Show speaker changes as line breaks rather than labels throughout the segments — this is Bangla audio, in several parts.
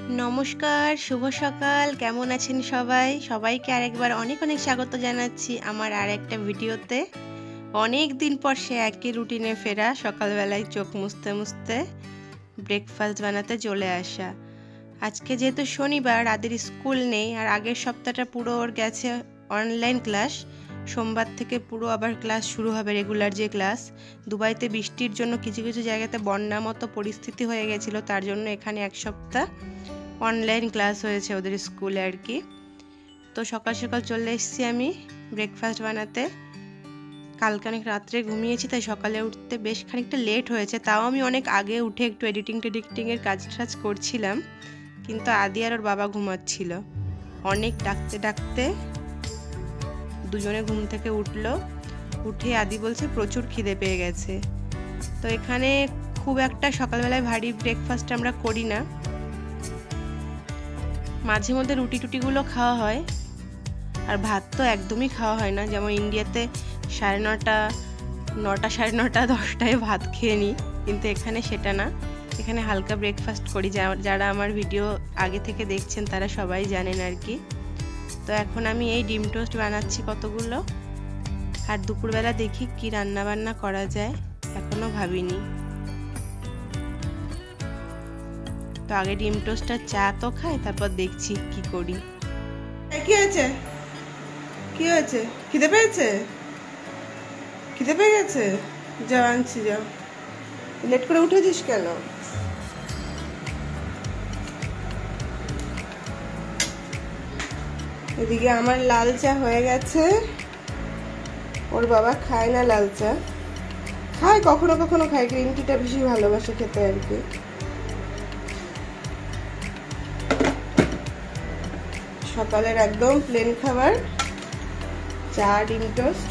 नमस्कार शुभ सकाल केमन आছেন सबाई सबाइके आरेकबार अनेक अनेक स्वागत जानाচ্ছি আমার আরেকটা ভিডিওতে। অনেক দিন পর সে একই রুটিনে ফেরা, সকালবেলায় চোখ মুছতে মুছতে ব্রেকফাস্ট বানাতে চলে আসা। আজকে যেহেতু শনিবার, আদির স্কুল নেই আর আগের সপ্তাহটা পুরো ওর গেছে অনলাইন ক্লাস। সোমবার থেকে পুরো আবার ক্লাস শুরু হবে, রেগুলার যে ক্লাস। দুবাইতে বৃষ্টির জন্য কিছু কিছু জায়গাতে বন্যার মতো পরিস্থিতি হয়ে গেছিলো, তার জন্য এখানে এক সপ্তাহ অনলাইন ক্লাস হয়েছে ওদের স্কুলে আর কি। তো সকাল সকাল চলে এসেছি আমি ব্রেকফাস্ট বানাতে। কালকে অনেক রাত্রে ঘুমিয়েছি, তাই সকালে উঠতে বেশ খানিকটা লেট হয়েছে। তাও আমি অনেক আগে উঠে একটু এডিটিংয়ের কাজ টাজ করছিলাম, কিন্তু আদি আর ওর বাবা ঘুমাচ্ছিল। অনেক ডাকতে ডাকতে দুজনে ঘুম থেকে উঠলো। উঠে আদি বলছে প্রচুর খিদে পেয়ে গেছে। তো এখানে খুব একটা সকালবেলায় ভারী ব্রেকফাস্ট আমরা করি না, মাঝে মধ্যে রুটি টুটিগুলো খাওয়া হয়, আর ভাত তো একদমই খাওয়া হয় না। যেমন ইন্ডিয়াতে 9:30 সাড়ে 9টা 10টায় ভাত খেয়ে নিই, কিন্তু এখানে সেটা না। এখানে হালকা ব্রেকফাস্ট করি। যারা আমার ভিডিও আগে থেকে দেখছেন তারা সবাই জানেন আর কি। তো এখন আমি এই ডিম টোস্ট বানাচ্ছি কতগুলো, আর দুপুরবেলা দেখি কি রান্না বান্না করা যায়, এখনো ভাবিনি। তো আগে ডিম টোস্টটা চা তো খাই, তারপর দেখছি কি করি।
কি হয়েছে? কি হয়েছে? খিদে পেয়েছে? খিদে পেয়ে গেছে? যাও আনছি, যাও। লেট করে উঠেছিস কেন? এদিকে আমার লাল চা হয়ে গেছে। ওর বাবা খায় না লাল চা, খায় কখনো কখনো খায়, গ্রিন টিটা বেশি ভালোবাসে খেতে আর কি। সকালের একদম প্লেন খাবার, চা ডিম টোস্ট।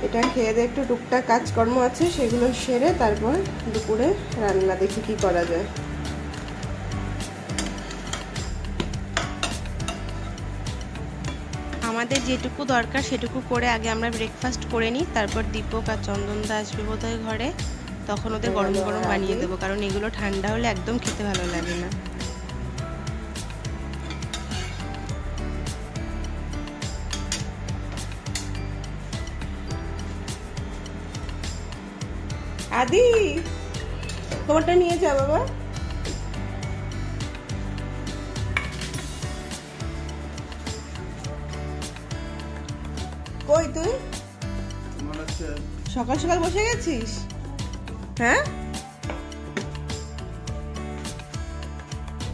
এটা খেয়ে দিয়ে একটু টুকটাক কাজকর্ম আছে, সেগুলো সেরে তারপর দুপুরে রান্না দেখি কি করা যায়।
আমাদের যেটুকু দরকার সেটুকু করে আগে আমরা ব্রেকফাস্ট করে নিই, তারপর দীপক আর চন্দনদা আসবে বোধহয় ঘরে, তখন ওদের গরম গরম বানিয়ে দেবো, কারণ এগুলো ঠান্ডা হলে একদম খেতে ভালো লাগে না।
আদি, তোমারটা নিয়ে যা বাবা। কই তুই সকাল সকাল বসে গেছিস? হ্যাঁ,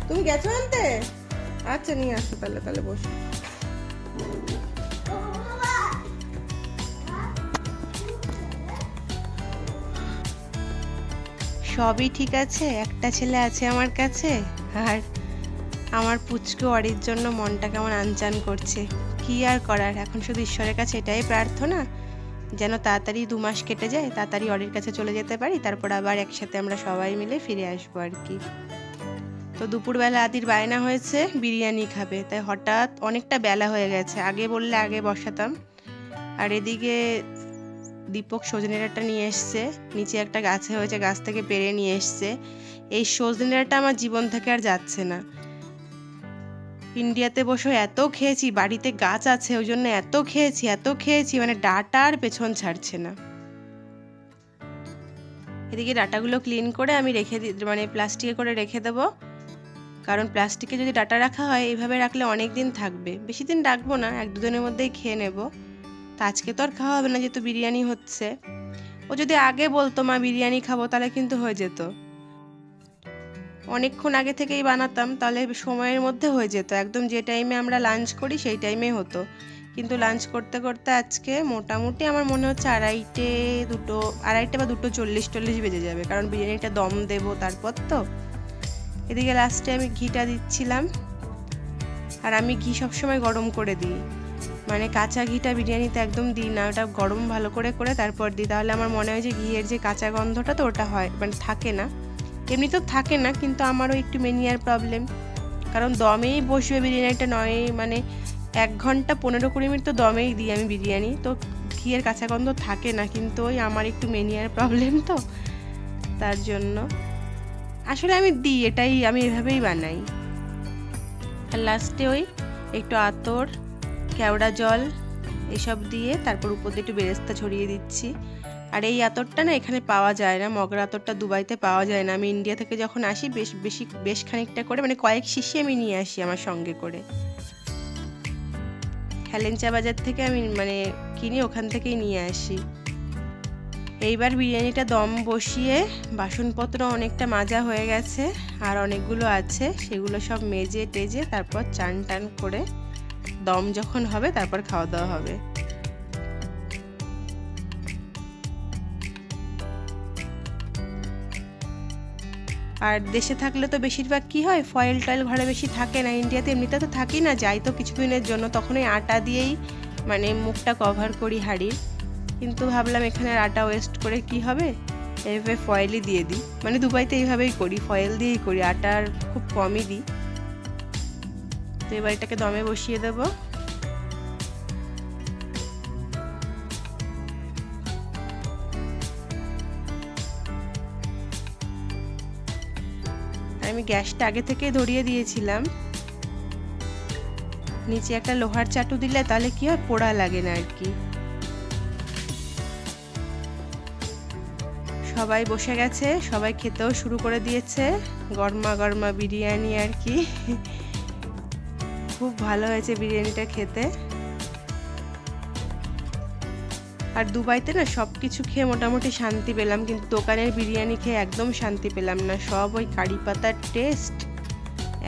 তুমি গেছো আনতে? আচ্ছা নিয়ে আসো তাহলে বসো।
সবই ঠিক আছে, একটা ছেলে আছে আমার কাছে, আর আমার পুচকু অরির জন্য মনটা কেমন আনচান করছে। কি আর করার, এখন শুধু ঈশ্বরের কাছে এটাই প্রার্থনা যেন তাড়াতাড়ি 2 মাস কেটে যায়, তাড়াতাড়ি অরির কাছে চলে যেতে পারি, তারপর আবার একসাথে আমরা সবাই মিলে ফিরে আসবো আর কি। তো দুপুরবেলা আদির বায়না হয়েছে বিরিয়ানি খাবে, তাই হঠাৎ অনেকটা বেলা হয়ে গেছে, আগে বললে আগে বসাতাম। আর এদিকে দীপক সজনে ডাঁটা নিয়ে এসছে, নিচে একটা গাছে হয়েছে, গাছ থেকে পেড়ে নিয়ে এসছে। এই সজনে ডাঁটা আমার জীবন থেকে আর যাচ্ছে না। ইন্ডিয়াতে বসে এত খেয়েছি, বাড়িতে গাছ আছে ওই জন্য এত খেয়েছি, মানে ডাঁটার পেছন ছাড়ছে না। এদিকে ডাঁটাগুলো ক্লিন করে আমি মানে প্লাস্টিকে করে রেখে দেবো, কারণ প্লাস্টিকে যদি ডাঁটা রাখা হয় এইভাবে রাখলে অনেক দিন থাকবে, বেশি দিন রাখবো না, 1-2 দিনের মধ্যেই খেয়ে নেবো। তা আজকে তো আর খাওয়া হবে না, যেহেতু বিরিয়ানি হচ্ছে। ও যদি আগে বলতো মা বিরিয়ানি খাবো, তাহলে কিন্তু হয়ে যেত, অনেকক্ষণ আগে থেকেই বানাতাম, তাহলে সময়ের মধ্যে হয়ে যেত, একদম যে টাইমে আমরা লাঞ্চ করি সেই টাইমে হতো। কিন্তু লাঞ্চ করতে করতে আজকে মোটামুটি আমার মনে হচ্ছে 2:30 বা 2:40 বেজে যাবে, কারণ বিরিয়ানিটা দম দেবো তারপর তো। এদিকে লাস্টে আমি ঘিটা দিচ্ছিলাম, আর আমি ঘি সবসময় গরম করে দিই, মানে কাঁচা ঘিটা বিরিয়ানিতে একদম দিই না, ওটা গরম ভালো করে করে তারপর দিই, তাহলে আমার মনে হয় যে ঘিয়ের যে কাঁচা গন্ধটা তো ওটা হয়, মানে থাকে না। এমনি তো থাকে না, কিন্তু আমারও একটু মেনিয়ার প্রবলেম, কারণ দমেই বসবে বিরিয়ানিটা, নয় মানে 1 ঘন্টা 15-20 মিনিট তো দমেই দিই আমি বিরিয়ানি, তো ঘিয়ের কাঁচা গন্ধ থাকে না, কিন্তু ওই আমার একটু মেনিয়ার প্রবলেম তো তার জন্য। আসলে আমি দিই, এটাই আমি এভাবেই বানাই। আর লাস্টে ওই একটু আতর, কেওড়া জল এসব দিয়ে তারপর উপর দিয়ে একটু বেরেস্তা ছড়িয়ে দিচ্ছি। আর এই আতরটা না এখানে পাওয়া যায় না, মগরা আতরটা দুবাইতে পাওয়া যায় না। আমি ইন্ডিয়া থেকে যখন আসি বেশ খানিকটা করে মানে কয়েক শিশি আমি নিয়ে আসি আমার সঙ্গে করে। হেলেঞ্চা বাজার থেকে আমি মানে কিনি, ওখান থেকেই নিয়ে আসি। এইবার বিরিয়ানিটা দম বসিয়ে বাসনপত্র অনেকটা মাজা হয়ে গেছে আর অনেকগুলো আছে, সেগুলো সব মেজে টেজে তারপর চান টান করে দম যখন হবে তারপর খাওয়া দাওয়া হবে। আর দেশে থাকলে তো বেশিরভাগ কি হয়, ফয়েল টয়েল ঘরে বেশি থাকে না। ইন্ডিয়াতে এমনিতে তো থাকি না, যাই তো কিছুদিনের জন্য, তখন ওই আটা দিয়েই মানে মুখটা কভার করি হাঁড়ির। কিন্তু ভাবলাম এখানে আর আটা ওয়েস্ট করে কি হবে, এইভাবে ফয়েলই দিয়ে দিই। মানে দুবাইতে এইভাবেই করি, ফয়েল দিয়েই করি, আটার খুব কমই দিই। তো এবার এটাকে দমে বসিয়ে দেবো। আমি গ্যাসটা আগে থেকে ধরিয়ে দিয়েছিলাম। নিচে একটা লোহার চাটু দিলে তাহলে কি হয়, পোড়া লাগে না আর কি। সবাই বসে গেছে, সবাই খেতেও শুরু করে দিয়েছে। গরমা গরমা বিরিয়ানি আর কি, খুব ভালো হয়েছে বিরিয়ানিটা খেতে। আর দুবাইতে না সব কিছু খেয়ে মোটামুটি শান্তি পেলাম, কিন্তু দোকানের বিরিয়ানি খেয়ে একদম শান্তি পেলাম না। সব ওই কারি পাতার টেস্ট,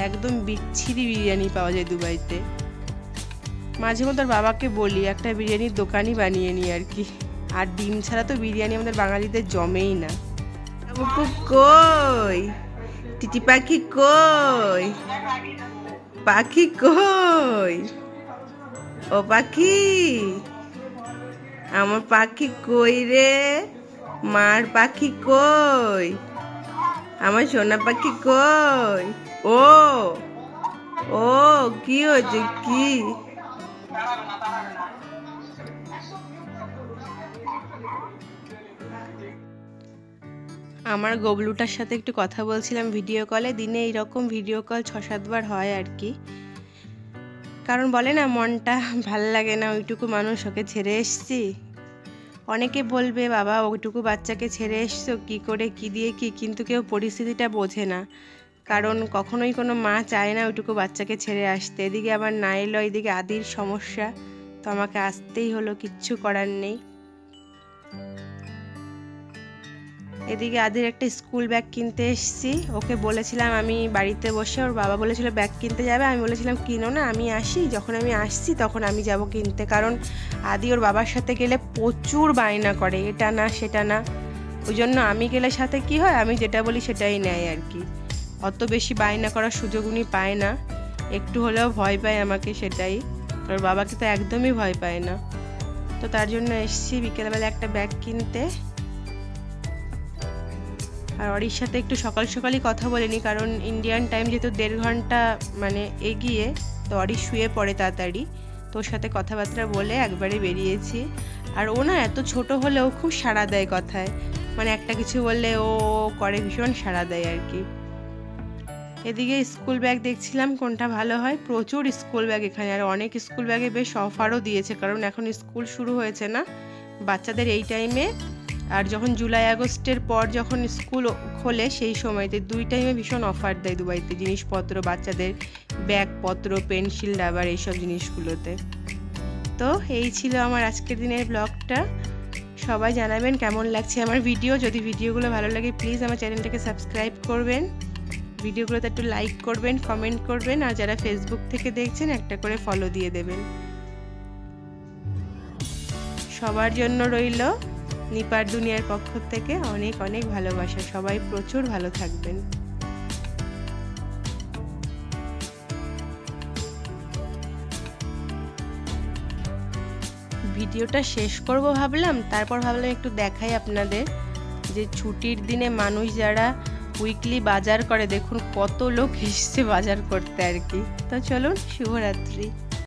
একদম বিচ্ছিরি বিরিয়ানি পাওয়া যায় দুবাইতে। মাঝে মধ্যে বাবাকে বলি একটা বিরিয়ানির দোকানই বানিয়ে নিই আর কি। আর ডিম ছাড়া তো বিরিয়ানি আমাদের বাঙালিদের জমেই না।
বাবু কই, টিটি পাখি কই, পাখি কই, ও পাখি, আমার পাখি কই রে, মার পাখি কই, আমার সোনা পাখি কই। ও ও কি হয়েছে কি?
আমার গবলুটার সাথে একটু কথা বলছিলাম ভিডিও কলে। দিনে এইরকম ভিডিও কল 6-7 বার হয় আর কি। কারণ বলে না মনটা ভাল লাগে না, ওইটুকু মানুষ ওকে ছেড়ে এসছি। অনেকে বলবে বাবা ওইটুকু বাচ্চাকে ছেড়ে এসছো কি করে, কি দিয়ে কি, কিন্তু কেউ পরিস্থিতিটা বোঝে না। কারণ কখনোই কোনো মা চায় না ওইটুকু বাচ্চাকে ছেড়ে আসতে। এদিকে আবার না এলো, এদিকে আদির সমস্যা, তো আমাকে আসতেই হলো, কিচ্ছু করার নেই। এদিকে আদির একটা স্কুল ব্যাগ কিনতে এসেছি। ওকে বলেছিলাম আমি বাড়িতে বসে, ওর বাবা বলেছিল ব্যাগ কিনতে যাবে, আমি বলেছিলাম কিনো না, আমি আসি, যখন আমি আসছি তখন আমি যাব কিনতে। কারণ আদি ওর বাবার সাথে গেলে প্রচুর বায়না করে, এটা না সেটা না। ওই জন্য আমি গেলে সাথে কি হয়, আমি যেটা বলি সেটাই নেয় আর কি। অত বেশি বায়না করার সুযোগ উনি পায় না, একটু হলেও ভয় পায় আমাকে, সেটাই। ওর বাবাকে তো একদমই ভয় পায় না। তো তার জন্য এসেছি বিকেলবেলা একটা ব্যাগ কিনতে। আর অরির সাথে একটু সকাল সকালই কথা বলিনি, কারণ ইন্ডিয়ান টাইম যেহেতু 1.5 ঘন্টা মানে এগিয়ে, তো অরি শুয়ে পড়ে তাড়াতাড়ি। তো ওর সাথে কথাবার্তা বলে একবারে বেরিয়েছি। আর ও না এত ছোট হলেও খুব সাড়া দেয় কথায়, মানে একটা কিছু বললে ও করে, ভীষণ সাড়া দেয় আর কি। এদিকে স্কুল ব্যাগ দেখছিলাম কোনটা ভালো হয়, প্রচুর স্কুল ব্যাগ এখানে। আর অনেক স্কুল ব্যাগে বেশ অফারও দিয়েছে, কারণ এখন স্কুল শুরু হয়েছে না বাচ্চাদের এই টাইমে। আর যখন জুলাই আগস্টের পর যখন স্কুল খোলে সেই সময়তে 2 টাইমে ভীষণ অফার দেয় দুবাইতে, জিনিসপত্র, বাচ্চাদের ব্যাগপত্র, পেন্সিল, রাবার, এইসব জিনিসগুলোতে। তো এই ছিল আমার আজকের দিনের ব্লগটা। সবাই জানাবেন কেমন লাগছে আমার ভিডিও। যদি ভিডিওগুলো ভালো লাগে প্লিজ আমার চ্যানেলটাকে সাবস্ক্রাইব করবেন, ভিডিওগুলোতে একটু লাইক করবেন, কমেন্ট করবেন। আর যারা ফেসবুক থেকে দেখছেন একটা করে ফলো দিয়ে দেবেন। সবার জন্য রইল নিপার দুনিয়ার পক্ষ থেকে অনেক অনেক ভালোবাসা। সবাই প্রচুর ভালো থাকবেন। ভিডিওটা শেষ করব ভাবলাম, তারপর ভাবলাম একটু দেখাই আপনাদের যে ছুটির দিনে মানুষ যারা উইকলি বাজার করে, দেখুন কত লোক এসছে বাজার করতে আর কি। তো চলুন, শুভরাত্রি।